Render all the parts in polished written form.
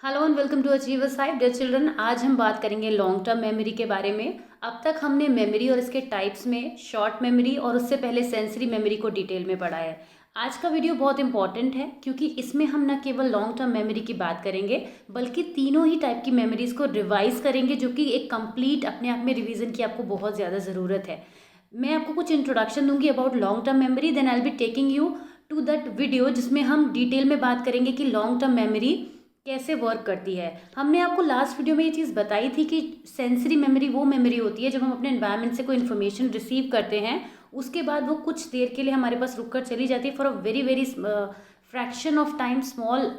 Hello and welcome to achiever site dear children. आज हम बात करेंगे लॉन्ग टर्म मेमोरी के बारे में। अब तक हमने मेमोरी और इसके टाइप्स में शॉर्ट मेमोरी और उससे पहले सेंसरी मेमोरी को डिटेल में पढ़ा है। आज का वीडियो बहुत इंपॉर्टेंट है क्योंकि इसमें हम न केवल लॉन्ग टर्म मेमोरी की बात करेंगे बल्कि तीनों ही टाइप की मेमोरीज को रिवाइज करेंगे, जो कि एक कंप्लीट अपने आप में रिवीजन की आपको बहुत ज़्यादा ज़रूरत है। मैं आपको कुछ इंट्रोडक्शन दूंगी about long term memory, then I will be taking you to that video जिसमें हम डिटेल में बात करेंगे कि लॉन्ग टर्म मेमोरी कैसे वर्क करती है। हमने आपको लास्ट वीडियो में ये चीज़ बताई थी कि सेंसरी मेमोरी वो मेमोरी होती है जब हम अपने एनवायरनमेंट से कोई इन्फॉर्मेशन रिसीव करते हैं, उसके बाद वो कुछ देर के लिए हमारे पास रुक कर चली जाती है for a very very fraction of time, small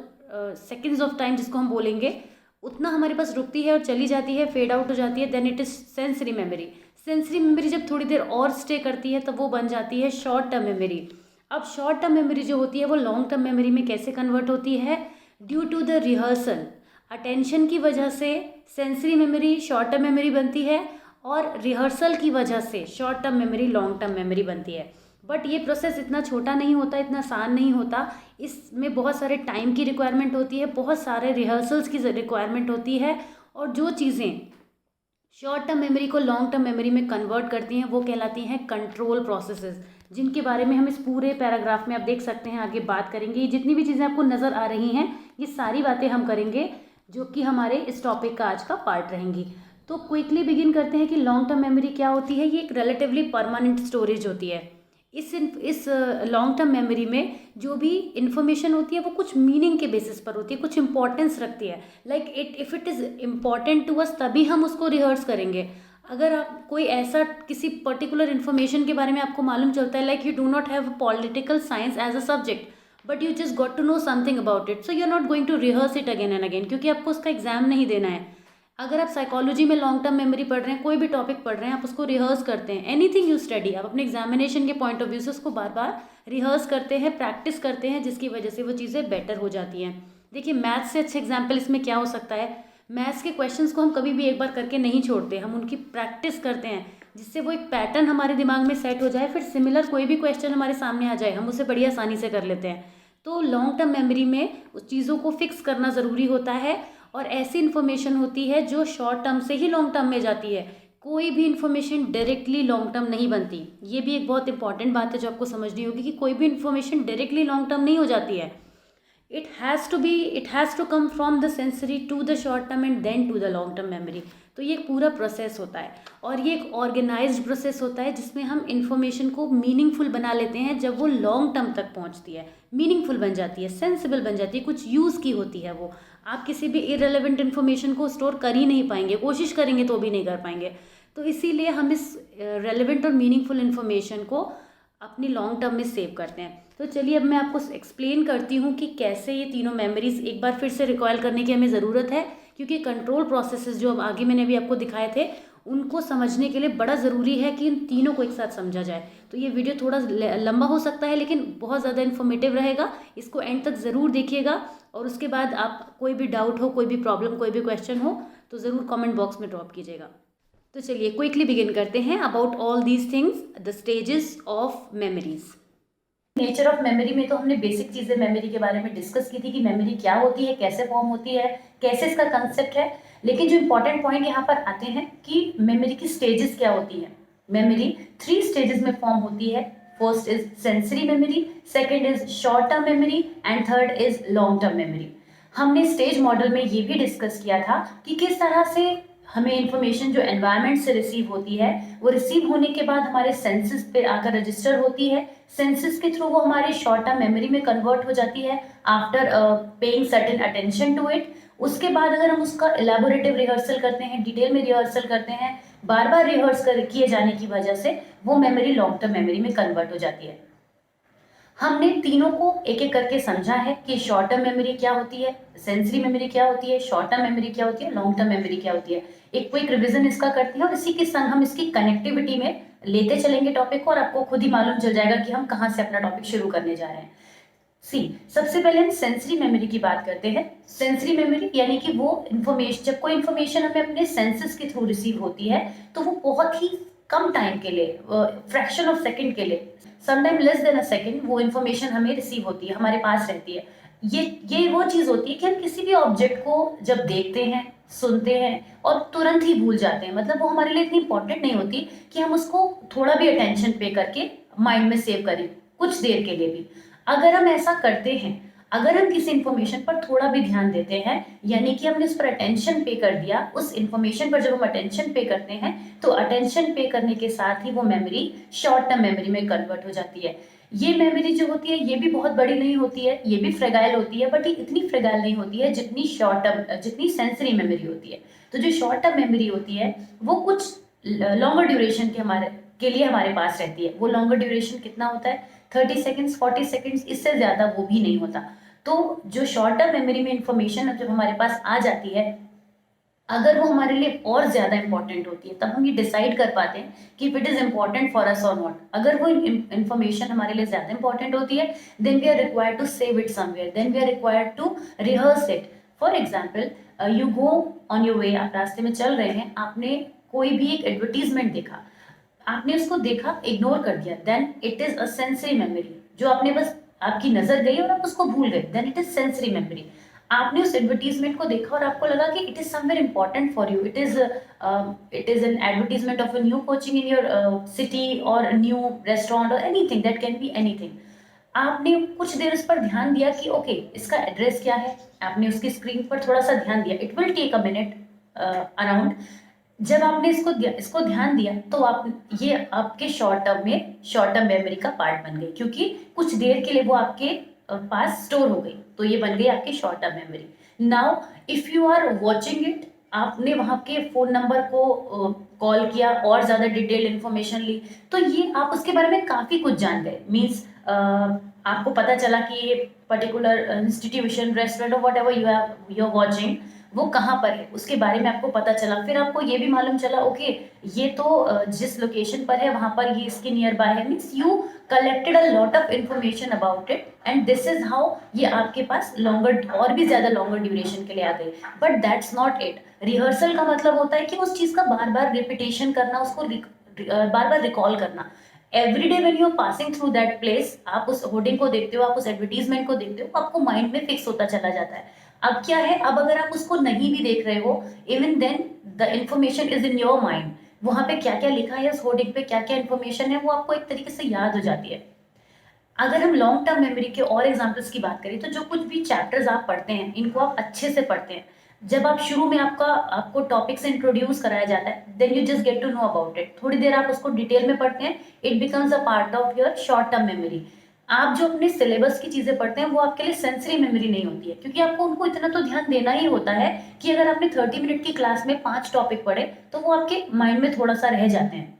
seconds of time जिसको हम बोलेंगे, उतना हमारे पास रुकती है और चली जाती है, फेड आउट हो जाती है। Then it is sensory memory. Sensory memory जब थोड़ी देर और स्टे करती है तब वो बन जाती है शॉर्ट टर्म मेमोरी। अब शॉर्ट टर्म मेमोरी जो होती है वो लॉन्ग टर्म मेमोरी में कैसे कन्वर्ट होती है? Due to the rehearsal, attention की वजह से sensory memory short term memory बनती है और रिहर्सल की वजह से short term memory long term memory बनती है। बट ये प्रोसेस इतना छोटा नहीं होता, इतना आसान नहीं होता। इसमें बहुत सारे टाइम की रिक्वायरमेंट होती है, बहुत सारे रिहर्सल्स की रिक्वायरमेंट होती है, और जो चीज़ें शॉर्ट टर्म मेमोरी को लॉन्ग टर्म मेमोरी में कन्वर्ट करती हैं वो कहलाती हैं कंट्रोल प्रोसेसेस, जिनके बारे में हम इस पूरे पैराग्राफ में आप देख सकते हैं आगे बात करेंगे। ये जितनी भी चीज़ें आपको नज़र आ रही हैं ये सारी बातें हम करेंगे जो कि हमारे इस टॉपिक का आज का पार्ट रहेंगी। तो क्विकली बिगिन करते हैं कि लॉन्ग टर्म मेमोरी क्या होती है। ये एक रिलेटिवली परमानेंट स्टोरेज होती है। इस लॉन्ग टर्म मेमोरी में जो भी इंफॉर्मेशन होती है वो कुछ मीनिंग के बेसिस पर होती है, कुछ इंपॉर्टेंस रखती है। Like if it is important to us तभी हम उसको रिहर्स करेंगे। अगर आप कोई ऐसा किसी पर्टिकुलर इन्फॉर्मेशन के बारे में आपको मालूम चलता है, like you do not have political science as a subject but you just got to know something about it, so you are not going to rehearse it again and again, क्योंकि आपको उसका एग्जाम नहीं देना है। अगर आप psychology में long term memory पढ़ रहे हैं, कोई भी टॉपिक पढ़ रहे हैं, आप उसको रिहर्स करते हैं। एनीथिंग यू स्टडी, आप अपने एग्जामिनेशन के पॉइंट ऑफ व्यू से उसको बार बार रिहर्स करते हैं, प्रैक्टिस करते हैं, जिसकी वजह से वो चीज़ें बेटर हो जाती हैं। देखिए, मैथ्स से अच्छे एग्जाम्पल इसमें क्या हो सकता है? मैथ्स के क्वेश्चंस को हम कभी भी एक बार करके नहीं छोड़ते, हम उनकी प्रैक्टिस करते हैं जिससे वो एक पैटर्न हमारे दिमाग में सेट हो जाए, फिर सिमिलर कोई भी क्वेश्चन हमारे सामने आ जाए हम उसे बड़ी आसानी से कर लेते हैं। तो लॉन्ग टर्म मेमोरी में उस चीज़ों को फिक्स करना ज़रूरी होता है, और ऐसी इन्फॉर्मेशन होती है जो शॉर्ट टर्म से ही लॉन्ग टर्म में जाती है। कोई भी इन्फॉर्मेशन डायरेक्टली लॉन्ग टर्म नहीं बनती। ये भी एक बहुत इंपॉर्टेंट बात है जो आपको समझनी होगी कि कोई भी इन्फॉर्मेशन डायरेक्टली लॉन्ग टर्म नहीं हो जाती है। It has to come from the sensory to the short term and then to the long term memory. तो ये एक पूरा प्रोसेस होता है, और ये एक ऑर्गेनाइज्ड प्रोसेस होता है जिसमें हम इन्फॉर्मेशन को मीनिंगफुल बना लेते हैं। जब वो लॉन्ग टर्म तक पहुंचती है, मीनिंगफुल बन जाती है, सेंसिबल बन जाती है, कुछ यूज़ की होती है वो। आप किसी भी इररिलेवेंट इन्फॉर्मेशन को स्टोर कर ही नहीं पाएंगे, कोशिश करेंगे तो भी नहीं कर पाएंगे। तो इसीलिए हम इस रेलेवेंट और मीनिंगफुल इन्फॉर्मेशन को अपनी लॉन्ग टर्म में सेव करते हैं। तो चलिए अब मैं आपको एक्सप्लेन करती हूँ कि कैसे ये तीनों मेमोरीज एक बार फिर से रिकॉयल करने की हमें ज़रूरत है, क्योंकि कंट्रोल प्रोसेसेस जो अब आगे मैंने अभी आपको दिखाए थे उनको समझने के लिए बड़ा ज़रूरी है कि इन तीनों को एक साथ समझा जाए। तो ये वीडियो थोड़ा लंबा हो सकता है लेकिन बहुत ज़्यादा इन्फॉर्मेटिव रहेगा, इसको एंड तक ज़रूर देखिएगा। और उसके बाद आप कोई भी डाउट हो, कोई भी प्रॉब्लम, कोई भी क्वेश्चन हो तो ज़रूर कमेंट बॉक्स में ड्रॉप कीजिएगा। तो चलिए क्विकली बिगिन करते हैं about all these things, the stages of memories. Nature of memory में तो हमने बेसिक चीज़ें मेमोरी के बारे में डिस्कस की थी कि मेमोरी क्या होती है, कैसे फॉर्म होती है, कैसे इसका कंसेप्ट है। लेकिन जो इंपॉर्टेंट पॉइंट यहाँ पर आते हैं कि मेमोरी की स्टेजेस क्या होती है। मेमोरी 3 स्टेजेस में फॉर्म होती है। First is sensory memory, second is short term memory and third is long term memory. हमने स्टेज मॉडल में ये भी डिस्कस किया था कि किस तरह से हमें इंफॉर्मेशन जो एनवायरनमेंट से रिसीव होती है वो रिसीव होने के बाद हमारे सेंसेस पे आकर रजिस्टर होती है। सेंसेस के थ्रू वो हमारे शॉर्ट टर्म मेमोरी में कन्वर्ट हो जाती है after paying certain attention to it. उसके बाद अगर हम उसका एलैबोरेटिव रिहर्सल करते हैं, डिटेल में रिहर्सल करते हैं, बार बार रिहर्स किए जाने की वजह से वो मेमोरी लॉन्ग टर्म मेमोरी में कन्वर्ट हो जाती है। हमने तीनों को एक एक करके समझा है कि शॉर्ट टर्म मेमोरी क्या होती है, सेंसरी मेमोरी क्या होती है, शॉर्ट टर्म मेमोरी क्या होती है, लॉन्ग टर्म मेमोरी क्या होती है। एक क्विक रिवीजन इसका करते हैं और इसी के संग हम इसकी कनेक्टिविटी में लेते चलेंगे टॉपिक को, और आपको खुद ही मालूम चल जाएगा कि हम कहाँ से अपना टॉपिक शुरू करने जा रहे हैं। सबसे पहले हम सेंसरी मेमोरी की बात करते हैं। सेंसरी मेमोरी यानी कि वो इन्फॉर्मेशन, जब कोई इन्फॉर्मेशन हमें अपने सेंसेस के थ्रू रिसीव होती है तो वो बहुत ही कम टाइम के लिए, फ्रैक्शन ऑफ सेकंड के लिए, sometime less than a second, वो इन्फॉर्मेशन हमें रिसीव होती है, हमारे पास रहती है। ये वो चीज़ होती है कि हम किसी भी ऑब्जेक्ट को जब देखते हैं, सुनते हैं और तुरंत ही भूल जाते हैं, मतलब वो हमारे लिए इतनी इंपॉर्टेंट नहीं होती कि हम उसको थोड़ा भी अटेंशन पे करके माइंड में सेव करें कुछ देर के लिए भी। अगर हम ऐसा करते हैं, अगर हम किसी इंफॉर्मेशन पर थोड़ा भी ध्यान देते हैं, यानी कि हमने उस पर अटेंशन पे कर दिया, उस इंफॉर्मेशन पर जब हम अटेंशन पे करते हैं तो अटेंशन पे करने के साथ ही वो मेमोरी शॉर्ट टर्म मेमोरी में कन्वर्ट हो जाती है। ये मेमोरी जो होती है ये भी बहुत बड़ी नहीं होती है, ये भी फ्रेगाइल होती है, बट ये इतनी फ्रेगाइल नहीं होती है जितनी शॉर्ट टर्म, जितनी सेंसरी मेमोरी होती है। तो जो शॉर्ट टर्म मेमोरी होती है वो कुछ लॉन्गर ड्यूरेशन के लिए हमारे पास रहती है। वो लॉन्गर ड्यूरेशन कितना होता है, 30 सेकेंड्स, 40 सेकेंड्स, इससे ज़्यादा वो भी नहीं होता। तो जो शॉर्ट टर्म मेमोरी में इंफॉर्मेशन जब हमारे पास आ जाती है, अगर वो हमारे लिए और ज़्यादा इंपॉर्टेंट होती है, तब हम ये डिसाइड कर पाते हैं कि if it is important for us और नॉट। अगर वो इंफॉर्मेशन हमारे लिए ज़्यादा इंपॉर्टेंट होती है, then we are required to save it somewhere, then we are required to rehearse it. For example, you go on your way, आप रास्ते में चल रहे हैं, आपने कोई भी एक एडवर्टीजमेंट देखा, आपने उसको देखा, इग्नोर कर दिया, then it is a sensory memory. जो आपने बस, आपकी नज़र गई और आप उसको भूल गए, then it is sensory memory. आपने उस एडवर्टीजमेंट को देखा और आपको लगा कि it is somewhere important for you, it is an advertisement of a new coaching in your city और न्यू रेस्टोरेंट और anything, that can be anything. आपने कुछ देर उस पर ध्यान दिया कि ओके इसका एड्रेस क्या है, आपने उसकी स्क्रीन पर थोड़ा सा ध्यान दिया, it will take a minute around. जब आपने इसको ध्यान दिया तो आप, ये आपके शॉर्ट टर्म मेमोरी का पार्ट बन गई, क्योंकि कुछ देर के लिए वो आपके पास स्टोर हो गई, तो ये बन गई आपकी short term memory. Now if you are watching it, आपने वहाँ के फोन नंबर को कॉल किया और ज़्यादा डिटेल इन्फॉर्मेशन ली, तो ये आप उसके बारे में काफ़ी कुछ जान गए। मीन्स आपको पता चला कि ये पर्टिकुलर इंस्टीट्यूशन, रेस्टोरेंट और whatever you are watching, वो कहाँ पर है, उसके बारे में आपको पता चला। फिर आपको ये भी मालूम चला, ओके ये तो जिस लोकेशन पर है वहाँ पर ये इसके नियर बाय है। Means you collected a lot of information about it, and this is how ये आपके पास लॉन्गर और भी ज़्यादा लॉन्गर ड्यूरेशन के लिए आ गई। But that's not it. Rehearsal का मतलब होता है कि उस चीज़ का बार बार रिपीटेशन करना, उसको बार बार रिकॉल करना। Every day when you are passing through that place, आप उस होर्डिंग को देखते हो, आप उस एडवर्टीजमेंट को देखते हो, आपको माइंड में फिक्स होता चला जाता है। अब क्या है, अब अगर आप उसको नहीं भी देख रहे हो, even then the information is in your mind. वहां पे क्या क्या लिखा है, उस होर्डिंग पे क्या क्या इंफॉर्मेशन है, वो आपको एक तरीके से याद हो जाती है। अगर हम लॉन्ग टर्म मेमोरी के और एग्जाम्पल्स की बात करें, तो जो कुछ भी चैप्टर्स आप पढ़ते हैं, इनको आप अच्छे से पढ़ते हैं। जब आप शुरू में आपको टॉपिक से इंट्रोड्यूस कराया जाता है, then you just get to know about it. थोड़ी देर आप उसको डिटेल में पढ़ते हैं, it becomes a part of your short term memory. आप जो अपने सिलेबस की चीज़ें पढ़ते हैं वो आपके लिए सेंसरी मेमोरी नहीं होती है, क्योंकि आपको उनको इतना तो ध्यान देना ही होता है कि अगर आपने 30 मिनट की क्लास में 5 टॉपिक पढ़े तो वो आपके माइंड में थोड़ा सा रह जाते हैं।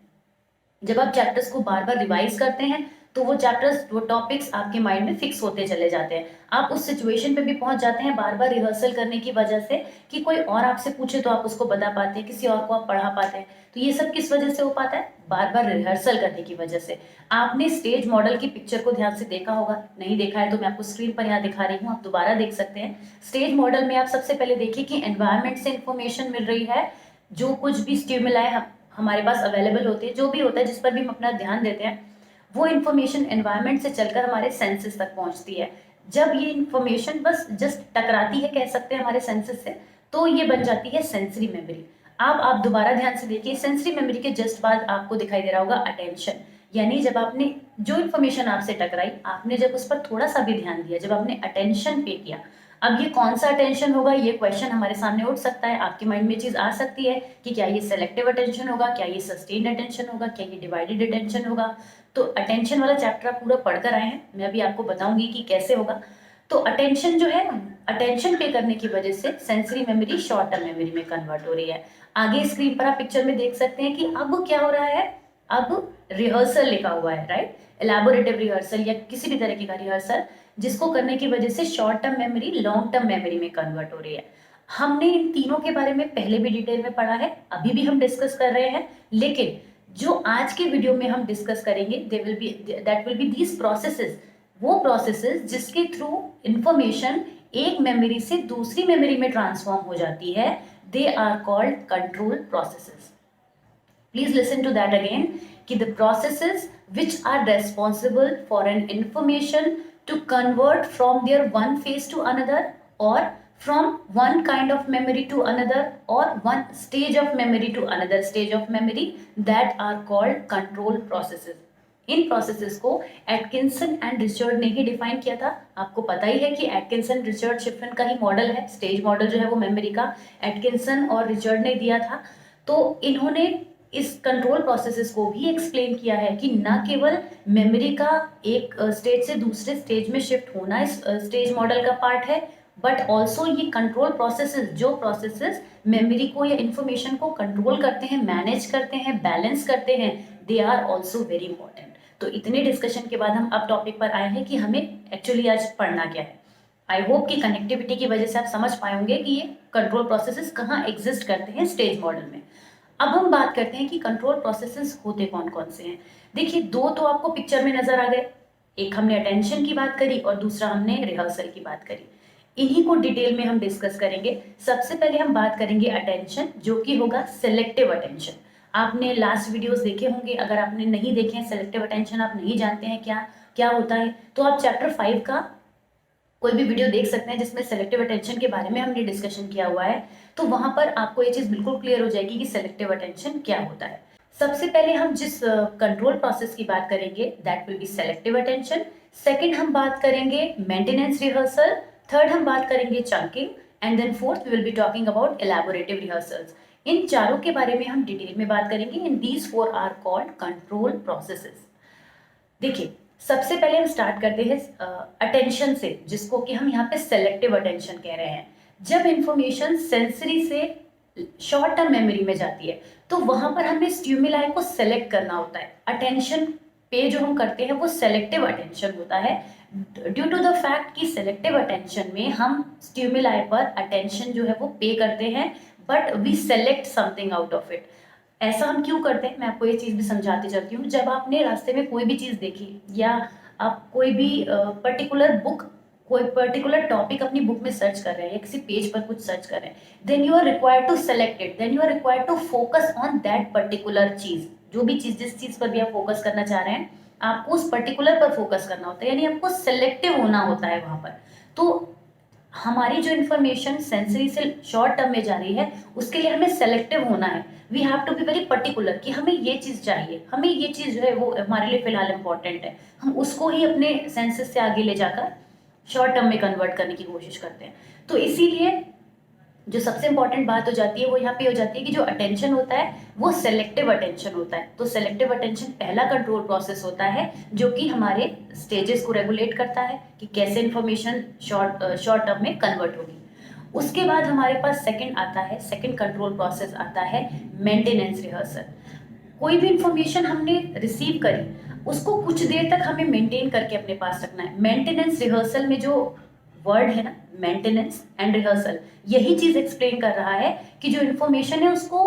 जब आप चैप्टर्स को बार बार रिवाइज करते हैं तो वो चैप्टर्स, वो टॉपिक्स आपके माइंड में फिक्स होते चले जाते हैं। आप उस सिचुएशन पे भी पहुंच जाते हैं बार बार रिहर्सल करने की वजह से, कि कोई और आपसे पूछे तो आप उसको बता पाते हैं, किसी और को आप पढ़ा पाते हैं। तो ये सब किस वजह से हो पाता है, बार बार रिहर्सल करने की वजह से। आपने स्टेज मॉडल की पिक्चर को ध्यान से देखा होगा, नहीं देखा है तो मैं आपको स्क्रीन पर यहाँ दिखा रही हूँ, आप दोबारा देख सकते हैं। स्टेज मॉडल में आप सबसे पहले देखिए कि एनवायरमेंट से इंफॉर्मेशन मिल रही है, जो कुछ भी स्टिमुलाई हमारे पास अवेलेबल होते हैं, जो भी होता है जिस पर भी हम अपना ध्यान देते हैं, वो इन्फॉर्मेशन एनवायरनमेंट से चलकर हमारे सेंसेस तक पहुंचती है। जब ये इन्फॉर्मेशन बस जस्ट टकराती है, कह सकते हैं, हमारे सेंसेस से, तो ये बन जाती है सेंसरी मेमोरी। अब आप दोबारा ध्यान से देखिए, सेंसरी मेमोरी के जस्ट बाद आपको दिखाई दे रहा होगा अटेंशन। यानी जब आपने जो इन्फॉर्मेशन आपसे टकराई, आपने जब उस पर थोड़ा सा भी ध्यान दिया, जब आपने अटेंशन पे किया। अब ये कौन सा अटेंशन होगा, ये क्वेश्चन हमारे सामने उठ सकता है, आपके माइंड में चीज़ आ सकती है कि क्या ये सेलेक्टिव अटेंशन होगा, क्या ये सस्टेन्ड अटेंशन होगा, क्या ये डिवाइडेड अटेंशन होगा। तो अटेंशन वाला चैप्टर आप पूरा पढ़कर आए हैं, मैं अभी आपको बताऊंगी कि कैसे होगा। तो अटेंशन जो है, अटेंशन पे करने की वजह से sensory memory short term memory में कन्वर्ट हो रही है। आगे स्क्रीन पर आप पिक्चर में देख सकते हैं कि अब क्या हो रहा है, अब रिहर्सल लिखा हुआ है, राइट, एलैबोरेटिव रिहर्सल या किसी भी तरीके का रिहर्सल, जिसको करने की वजह से short term memory long term memory में कन्वर्ट हो रही है। हमने इन तीनों के बारे में पहले भी डिटेल में पढ़ा है, अभी भी हम डिस्कस कर रहे हैं, लेकिन जो आज के वीडियो में हम डिस्कस करेंगे, that will be these processes, वो प्रोसेसेस जिसके थ्रू इंफॉर्मेशन एक मेमोरी से दूसरी मेमोरी में ट्रांसफॉर्म हो जाती है, they are called control processes. Please listen to that again, कि the processes which are responsible for an information to convert from their one phase to another, or from one kind of memory to another, or one stage of memory to another stage of memory, that are called control processes. In processes को Atkinson and Richard ने ही define किया था। आपको पता ही है कि Atkinson Richard शिफ्रिन का ही model है, स्टेज मॉडल जो है वो मेमोरी का एटकिंसन और रिचर्ड ने दिया था। तो इन्होंने इस कंट्रोल प्रोसेसेस को भी एक्सप्लेन किया है कि न केवल मेमोरी का एक स्टेज से दूसरे स्टेज में शिफ्ट होना इस स्टेज मॉडल का पार्ट है, बट ऑल्सो ये कंट्रोल प्रोसेसेस, जो प्रोसेसेस मेमोरी को या इंफॉर्मेशन को कंट्रोल करते हैं, मैनेज करते हैं, बैलेंस करते हैं, they are also very important. तो इतने डिस्कशन के बाद हम अब टॉपिक पर आए हैं कि हमें एक्चुअली आज पढ़ना क्या है। आई होप कि कनेक्टिविटी की वजह से आप समझ पाए होंगे कि ये कंट्रोल प्रोसेसेस कहाँ एग्जिस्ट करते हैं स्टेज मॉडल में। अब हम बात करते हैं कि कंट्रोल प्रोसेसेस होते कौन कौन से हैं। देखिए, दो तो आपको पिक्चर में नजर आ गए, एक हमने अटेंशन की बात करी और दूसरा हमने रिहर्सल की बात करी। इन्हीं को डिटेल में हम डिस्कस करेंगे। सबसे पहले हम बात करेंगे अटेंशन, जो कि होगा सिलेक्टिव अटेंशन। आपने लास्ट वीडियोस देखे होंगे, अगर आपने नहीं देखे हैं सिलेक्टिव अटेंशन, आप नहीं जानते हैं क्या क्या होता है, तो आप चैप्टर 5 का कोई भी वीडियो देख सकते हैं जिसमें सेलेक्टिव अटेंशन के बारे में हमने डिस्कशन किया हुआ है। तो वहां पर आपको ये चीज़ बिल्कुल क्लियर हो जाएगी कि सेलेक्टिव अटेंशन क्या होता है। सबसे पहले हम जिस कंट्रोल प्रोसेस की बात करेंगे that will be selective attention. Second हम बात करेंगे मेंटेनेंस रिहर्सल। थर्ड हम बात करेंगे chunking, and then fourth we will be talking about elaborative rehearsals. इन चारों के बारे में हम डिटेल में बात करेंगे। And these 4 are called control processes. देखिए, सबसे पहले हम स्टार्ट करते हैं अटेंशन से, जिसको कि हम यहाँ पे सेलेक्टिव अटेंशन कह रहे हैं। जब इंफॉर्मेशन सेंसरी से शॉर्ट टर्म मेमोरी में जाती है तो वहां पर हमें स्टिमुलाई को सेलेक्ट करना होता है। अटेंशन पे जो हम करते हैं वो सेलेक्टिव अटेंशन होता है, ड्यू टू द फैक्ट कि सेलेक्टिव अटेंशन में हम स्टिमुलाई पर अटेंशन जो है वो पे करते हैं, but we select something out of it. ऐसा हम क्यों करते हैं, मैं आपको ये चीज़ भी समझाती चलती हूँ। जब आपने रास्ते में कोई भी चीज़ देखी या आप कोई भी पर्टिकुलर बुक, कोई पर्टिकुलर टॉपिक अपनी बुक में सर्च कर रहे हैं या किसी पेज पर कुछ सर्च कर रहे हैं, then you are required to select it, then you are required to focus on that particular चीज़। जो भी चीज़, जिस चीज़ पर भी आप फोकस करना चाह रहे हैं, आपको उस पर्टिकुलर पर फोकस करना होता है, यानी आपको सेलेक्टिव होना होता है वहाँ पर। तो हमारी जो इन्फॉर्मेशन सेंसरी से शॉर्ट टर्म में जा रही है उसके लिए हमें सेलेक्टिव होना है। We have to be very particular कि हमें ये चीज़ चाहिए, हमें ये चीज़ जो है वो हमारे लिए फिलहाल इंपॉर्टेंट है, हम उसको ही अपने सेंसेस से आगे ले जाकर शॉर्ट टर्म में कन्वर्ट करने की कोशिश करते हैं। तो इसीलिए जो सबसे इंपॉर्टेंट बात हो जाती है वो यहाँ पे हो जाती है कि जो अटेंशन होता है वो सेलेक्टिव अटेंशन होता है। तो सेलेक्टिव अटेंशन पहला कंट्रोल प्रोसेस होता है जो कि हमारे स्टेजेस को रेगुलेट करता है कि कैसे इंफॉर्मेशन शॉर्ट टर्म में कन्वर्ट होगी। उसके बाद हमारे पास सेकंड आता है, सेकंड कंट्रोल प्रोसेस आता है मेंटेनेंस रिहर्सल। कोई भी इंफॉर्मेशन हमने रिसीव करी उसको कुछ देर तक हमें मेंटेन करके अपने पास रखना है। मेंटेनेंस रिहर्सल में जो वर्ड है ना, मेंटेनेंस एंड रिहर्सल, यही चीज एक्सप्लेन कर रहा है कि जो इन्फॉर्मेशन है उसको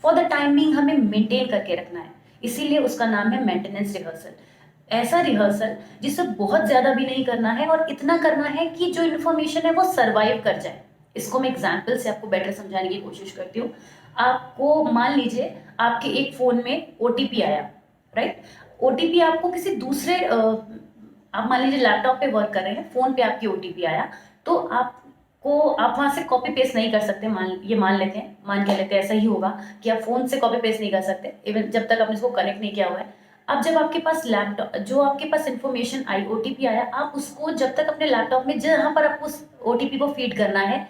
फॉर द टाइम बीइंग हमें मेंटेन करके रखना है, इसीलिए उसका नाम है मेंटेनेंस रिहर्सल। ऐसा रिहर्सल जिसे बहुत ज्यादा भी नहीं करना है और इतना करना है कि जो इन्फॉर्मेशन है वो सर्वाइव कर जाए। इसको मैं एग्जाम्पल से आपको बेटर समझाने की कोशिश करती हूँ। आपको मान लीजिए आपके एक फोन में ओटीपी आया, राइट। ओटीपी आपको किसी दूसरे आप मान लीजिए लैपटॉप पे वर्क कर रहे हैं, फोन पे आपकी ओटीपी आया, तो आप वहां से कॉपी पेस्ट नहीं कर सकते। मान लेते हैं, मान के लेते हैं ऐसा ही होगा कि आप फोन से कॉपी पेस्ट नहीं कर सकते इवन जब तक आपने इसको कनेक्ट नहीं किया हुआ है। अब जब आपके पास लैपटॉप, जो आपके पास इन्फॉर्मेशन आई, ओटीपी आया, आप उसको जब तक अपने लैपटॉप में जहां पर आपको उस ओटीपी को फीड करना है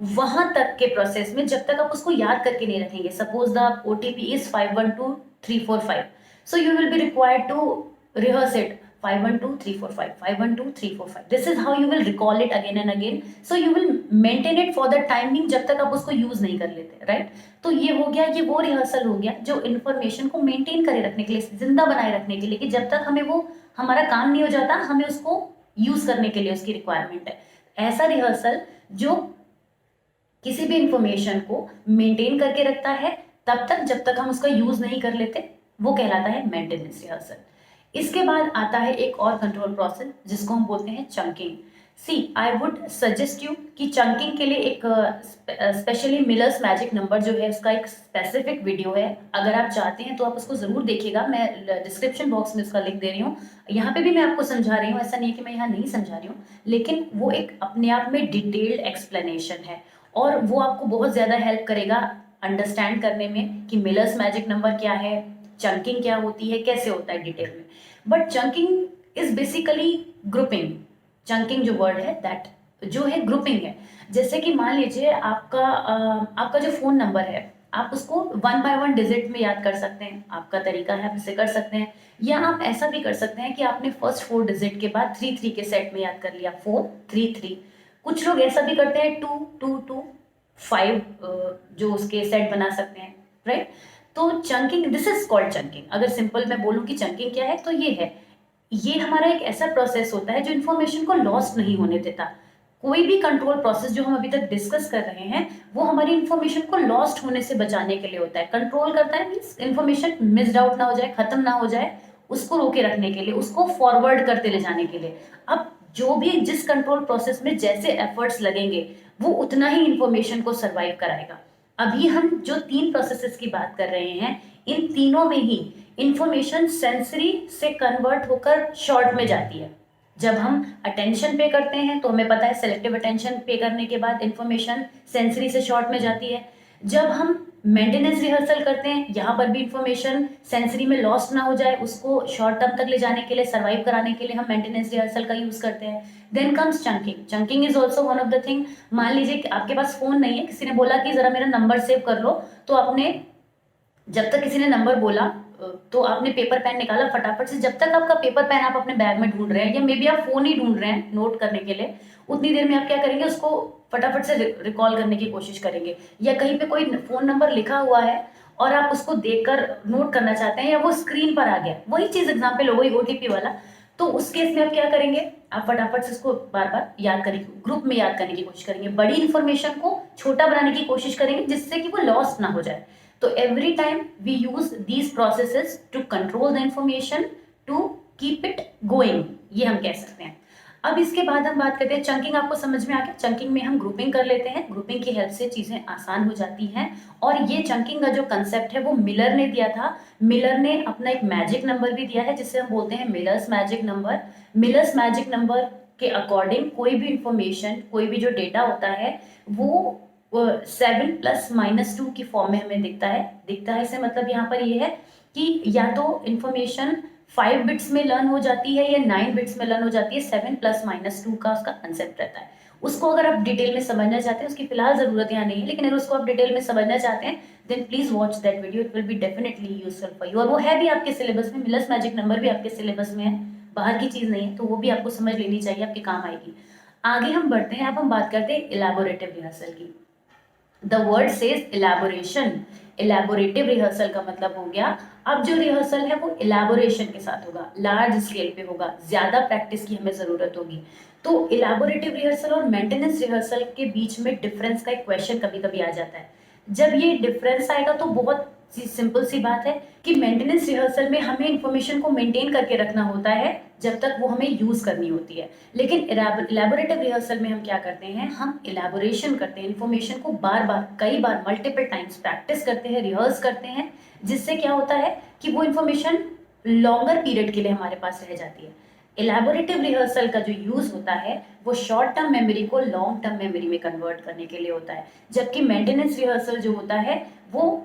वहां तक के प्रोसेस में जब तक आप उसको याद करके नहीं रखेंगे, suppose the OTP is 512345, so you will be required to rehearse it 512345, 512345. This is how you will recall it again and again. So you will maintain it for the time being जब तक आप उसको use नहीं कर लेते, right. तो ये हो गया, ये वो रिहर्सल हो गया जो इन्फॉर्मेशन को मेंटेन करे रखने के लिए, जिंदा बनाए रखने के लिए, कि जब तक हमें वो हमारा काम नहीं हो जाता हमें उसको यूज करने के लिए उसकी रिक्वायरमेंट है। ऐसा रिहर्सल जो किसी भी इंफॉर्मेशन को मेंटेन करके रखता है तब तक जब तक हम उसका यूज नहीं कर लेते, वो कहलाता है मेंटेनेंस रिहर्सल। इसके बाद आता है एक और कंट्रोल प्रोसेस जिसको हम बोलते हैं chunking. See I would suggest you कि चंकिंग के लिए एक स्पेशली मिलर्स मैजिक नंबर जो है उसका एक स्पेसिफिक वीडियो है। अगर आप चाहते हैं तो आप उसको ज़रूर देखिएगा, मैं डिस्क्रिप्शन बॉक्स में उसका लिंक दे रही हूँ। यहाँ पे भी मैं आपको समझा रही हूँ, ऐसा नहीं है कि मैं यहाँ नहीं समझा रही हूँ, लेकिन वो एक अपने आप में डिटेल्ड एक्सप्लेनेशन है और वो आपको बहुत ज़्यादा हेल्प करेगा अंडरस्टैंड करने में कि मिलर्स मैजिक नंबर क्या है, चंकिंग क्या होती है, कैसे होता है डिटेल में। But chunking is basically grouping. Chunking जो वर्ड है दैट जो है ग्रुपिंग है। जैसे कि मान लीजिए आपका जो फोन नंबर है, आप उसको 1 बाय 1 डिजिट में याद कर सकते हैं, आपका तरीका है, आप इसे कर सकते हैं। या आप ऐसा भी कर सकते हैं कि आपने फर्स्ट 4 डिजिट के बाद 3 3 के सेट में याद कर लिया, 4 3 3। कुछ लोग ऐसा भी करते हैं 2 2 2 5 जो उसके सेट बना सकते हैं, राइट। तो chunking, this is called chunking. अगर सिंपल मैं बोलूँ कि चंकिंग क्या है तो ये है, ये हमारा एक ऐसा प्रोसेस होता है जो इन्फॉर्मेशन को लॉस्ट नहीं होने देता। कोई भी कंट्रोल प्रोसेस जो हम अभी तक डिस्कस कर रहे हैं वो हमारी इन्फॉर्मेशन को लॉस्ट होने से बचाने के लिए होता है। कंट्रोल करता है मीन्स इन्फॉर्मेशन मिस्ड आउट ना हो जाए, खत्म ना हो जाए, उसको रोके रखने के लिए, उसको फॉरवर्ड करते ले जाने के लिए। अब जो भी जिस कंट्रोल प्रोसेस में जैसे एफर्ट्स लगेंगे वो उतना ही इन्फॉर्मेशन को सर्वाइव कराएगा। अभी हम जो 3 प्रोसेसेस की बात कर रहे हैं, इन तीनों में ही इंफॉर्मेशन सेंसरी से कन्वर्ट होकर शॉर्ट में जाती है। जब हम अटेंशन पे करते हैं तो हमें पता है सेलेक्टिव अटेंशन पे करने के बाद इंफॉर्मेशन सेंसरी से शॉर्ट में जाती है। जब हम मेंटेनेंस रिहर्सल करते हैं, यहाँ पर भी इंफॉर्मेशन सेंसरी में लॉस्ट ना हो जाए, उसको शॉर्ट टर्म तक ले जाने के लिए, सर्वाइव कराने के लिए हम मेंटेनेंस रिहर्सल का यूज करते हैं। Then comes chunking. Chunking is also one of the thing. मान लीजिए कि आपके पास फोन नहीं है, किसी ने बोला कि जरा मेरा नंबर सेव कर लो, तो आपने जब तक किसी ने नंबर बोला तो आपने पेपर पेन निकाला फटाफट से। जब तक आपका पेपर पेन आप अपने बैग में ढूंढ रहे हैं या मे बी आप फोन ही ढूंढ रहे हैं नोट करने के लिए, उतनी देर में आप क्या करेंगे, उसको फटाफट से रिकॉल करने की कोशिश करेंगे। या कहीं पे कोई फोन नंबर लिखा हुआ है और आप उसको देखकर नोट करना चाहते हैं या वो स्क्रीन पर आ गया, वही चीज एग्जाम्पल हो गई ओटीपी वाला, तो उस केस में आप क्या करेंगे, आप फटाफट से इसको बार बार याद करेंगे, ग्रुप में याद करने की कोशिश करेंगे, बड़ी इंफॉर्मेशन को छोटा बनाने की कोशिश करेंगे जिससे कि वो लॉस्ट ना हो जाए। तो every time we use these processes to control the information to keep it going, ये हम कह सकते हैं। अब इसके बाद हम बात करते हैं चंकिंग। आपको समझ में आ गया, चंकिंग में हम ग्रुपिंग कर लेते हैं, ग्रुपिंग की हेल्प से चीजें आसान हो जाती हैं। और ये चंकिंग का जो कंसेप्ट है वो मिलर ने दिया था। मिलर ने अपना एक मैजिक नंबर भी दिया है जिसे हम बोलते हैं millers magic number. Millers magic number के अकॉर्डिंग कोई भी इंफॉर्मेशन, कोई भी जो डेटा होता है वो 7 + -2 की फॉर्म में हमें दिखता है इससे मतलब यहाँ पर ये है कि या तो इंफॉर्मेशन 5 बिट्स में लर्न हो जाती है या 9 बिट्स में लर्न हो जाती है। 7 + -2 का उसका कंसेप्ट रहता है। उसको अगर आप डिटेल में समझना चाहते हैं, उसकी फिलहाल जरूरत यहाँ नहीं है, लेकिन अगर उसको आप डिटेल में समझना चाहते हैं then please watch that video, it will be definitely useful for you. और वो है भी आपके सिलेबस में, मिलर्स मैजिक नंबर भी आपके सिलेबस में है, बाहर की चीज नहीं है, तो वो भी आपको समझ लेनी चाहिए, आपके काम आएगी। आगे हम बढ़ते हैं, अब हम बात करते हैं इलैबोरेटिव रिहर्सल की। The word says elaboration. Elaborative rehearsal का मतलब हो गया, अब जो रिहर्सल है वो इलैबोरेशन के साथ होगा, लार्ज स्केल पे होगा, ज्यादा प्रैक्टिस की हमें जरूरत होगी। तो इलैबोरेटिव रिहर्सल और मेंटेनेंस रिहर्सल के बीच में डिफरेंस का एक क्वेश्चन कभी कभी आ जाता है। जब ये डिफरेंस आएगा तो बहुत सिंपल सी बात है कि मेंटेनेंस रिहर्सल में हमें इंफॉर्मेशन को मेंटेन करके रखना होता है जब तक वो हमें यूज करनी होती है। लेकिन इलैबोरेटिव रिहर्सल में हम क्या करते हैं, हम इलैबोरेशन करते हैं, इंफॉर्मेशन को बार बार, कई बार, मल्टीपल टाइम्स प्रैक्टिस करते हैं, रिहर्स करते हैं, जिससे क्या होता है कि वो इंफॉर्मेशन लॉन्गर पीरियड के लिए हमारे पास रह जाती है। इलैबोरेटिव रिहर्सल का जो यूज होता है वो शॉर्ट टर्म मेमोरी को लॉन्ग टर्म मेमोरी में कन्वर्ट करने के लिए होता है, जबकि मेंटेनेंस रिहर्सल जो होता है वो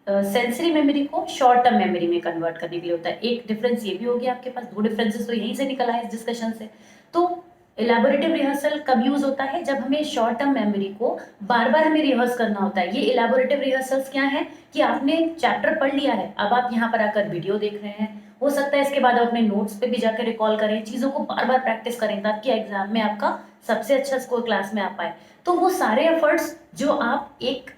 सेंसरी मेमोरी को शॉर्ट टर्म मेमोरी में कन्वर्ट करने के लिए होता है। एक डिफरेंस ये भी हो गया आपके पास, 2 डिफरेंसेस तो यहीं से निकल आए इस डिस्कशन से। तो इलैबोरेटिव रिहर्सल कब यूज होता है, जब हमें शॉर्ट टर्म मेमोरी को बार बार हमें रिहर्स करना होता है। ये इलैबोरेटिव रिहर्सल्स क्या है कि आपने चैप्टर पढ़ लिया है, अब आप यहाँ पर आकर वीडियो देख रहे हैं, हो सकता है इसके बाद आप अपने नोट्स पे भी जाकर रिकॉल करें, चीजों को बार बार प्रैक्टिस करें ताकि एग्जाम में आपका सबसे अच्छा स्कोर क्लास में आ पाए। तो वो सारे एफर्ट्स जो आप एक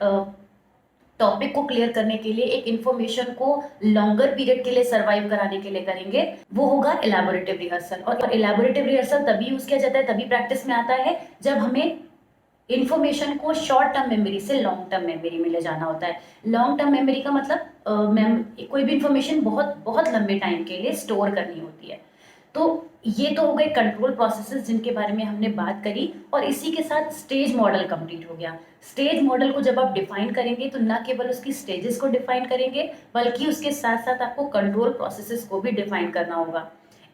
टॉपिक को क्लियर करने के लिए, एक इंफॉर्मेशन को लॉन्गर पीरियड के लिए सर्वाइव कराने के लिए करेंगे, वो होगा इलैबोरेटिव रिहर्सल। और इलैबोरेटिव रिहर्सल तभी यूज किया जाता है, तभी प्रैक्टिस में आता है जब हमें इंफॉर्मेशन को शॉर्ट टर्म मेमोरी से लॉन्ग टर्म मेमोरी में ले जाना होता है। लॉन्ग टर्म मेमोरी का मतलब कोई भी इंफॉर्मेशन बहुत बहुत लंबे टाइम के लिए स्टोर करनी होती है। तो ये तो हो गए कंट्रोल प्रोसेसेस जिनके बारे में हमने बात करी, और इसी के साथ स्टेज मॉडल कंप्लीट हो गया। स्टेज मॉडल को जब आप डिफाइन करेंगे तो ना केवल उसकी स्टेजेस को डिफाइन करेंगे, बल्कि उसके साथ साथ आपको कंट्रोल प्रोसेसेस को भी डिफाइन करना होगा।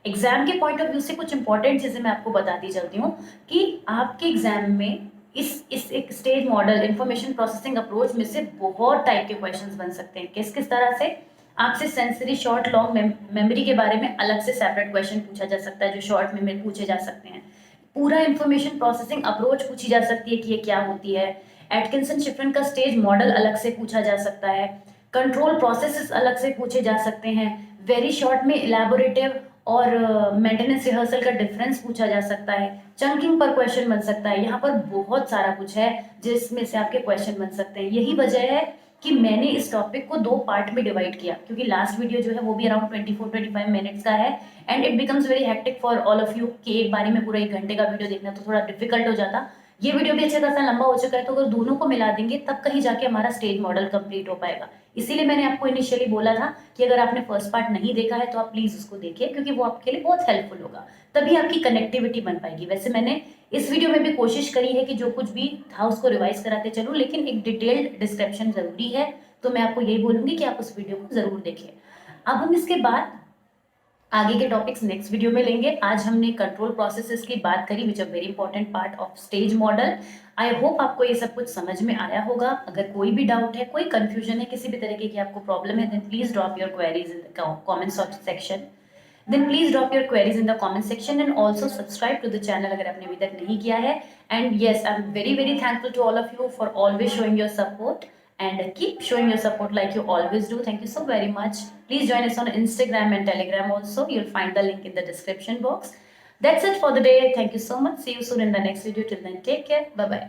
एग्जाम के पॉइंट ऑफ व्यू से कुछ इंपॉर्टेंट चीज़ें मैं आपको बताती चलती हूँ कि आपके एग्जाम में इस एक stage model information processing approach में से बहुत टाइप के क्वेश्चंस बन सकते हैं। किस किस तरह से? आपसे सेंसरी शॉर्ट लॉन्ग मेमोरी के बारे में अलग से सेपरेट क्वेश्चन पूछा जा सकता है, जो शॉर्ट में पूछे जा सकते हैं। पूरा इंफॉर्मेशन प्रोसेसिंग अप्रोच पूछी जा सकती है कि ये क्या होती है। एटकिंसन शिफ्रिन का स्टेज मॉडल अलग से पूछा जा सकता है। कंट्रोल प्रोसेसेस अलग से पूछे जा सकते हैं। वेरी शॉर्ट में इलेबोरेटिव और मेंटेनेंस रिहर्सल का डिफरेंस पूछा जा सकता है। चंकिंग पर क्वेश्चन बन सकता है। यहाँ पर बहुत सारा कुछ है जिसमें से आपके क्वेश्चन बन सकते हैं। यही वजह है कि मैंने इस टॉपिक को 2 पार्ट में डिवाइड किया, क्योंकि लास्ट वीडियो जो है वो भी अराउंड 24-25 मिनट्स का है, and it becomes very hectic for all of you कि एक बारी में पूरा 1 घंटे का वीडियो देखना तो थोड़ा डिफिकल्ट हो जाता। ये वीडियो भी अच्छा खासा लंबा हो चुका है, तो अगर दोनों को मिला देंगे तब कहीं जाके हमारा स्टेज मॉडल कंप्लीट हो पाएगा। इसीलिए मैंने आपको इनिशियली बोला था कि अगर आपने फर्स्ट पार्ट नहीं देखा है तो आप प्लीज उसको देखिए, क्योंकि वो आपके लिए बहुत हेल्पफुल होगा, तभी आपकी कनेक्टिविटी बन पाएगी। वैसे मैंने इस वीडियो में भी कोशिश करी है कि जो कुछ भी था उसको रिवाइज कराते चलूं, लेकिन एक डिटेल्ड डिस्क्रिप्शन जरूरी है, तो मैं आपको यही बोलूंगी कि आप उस वीडियो को जरूर देखिए। अब हम इसके बाद आगे के टॉपिक्स नेक्स्ट वीडियो में लेंगे। आज हमने कंट्रोल प्रोसेसेस की बात करी, which are very important part of stage model. I hope आपको ये सब कुछ समझ में आया होगा। अगर कोई भी डाउट है, कोई कंफ्यूजन है, किसी भी तरीके की आपको प्रॉब्लम है, then please drop your queries in the comment section. Then please drop your queries in the comment section and also subscribe to the channel अगर आपने अभी तक नहीं किया है। And yes, I'm very thankful to all of you for always showing your support, and keep showing your support like you always do. Thank you so very much. Please join us on Instagram and Telegram also. You'll find the link in the description box. That's it for the day. Thank you so much. See you soon in the next video. Till then, take care. Bye bye.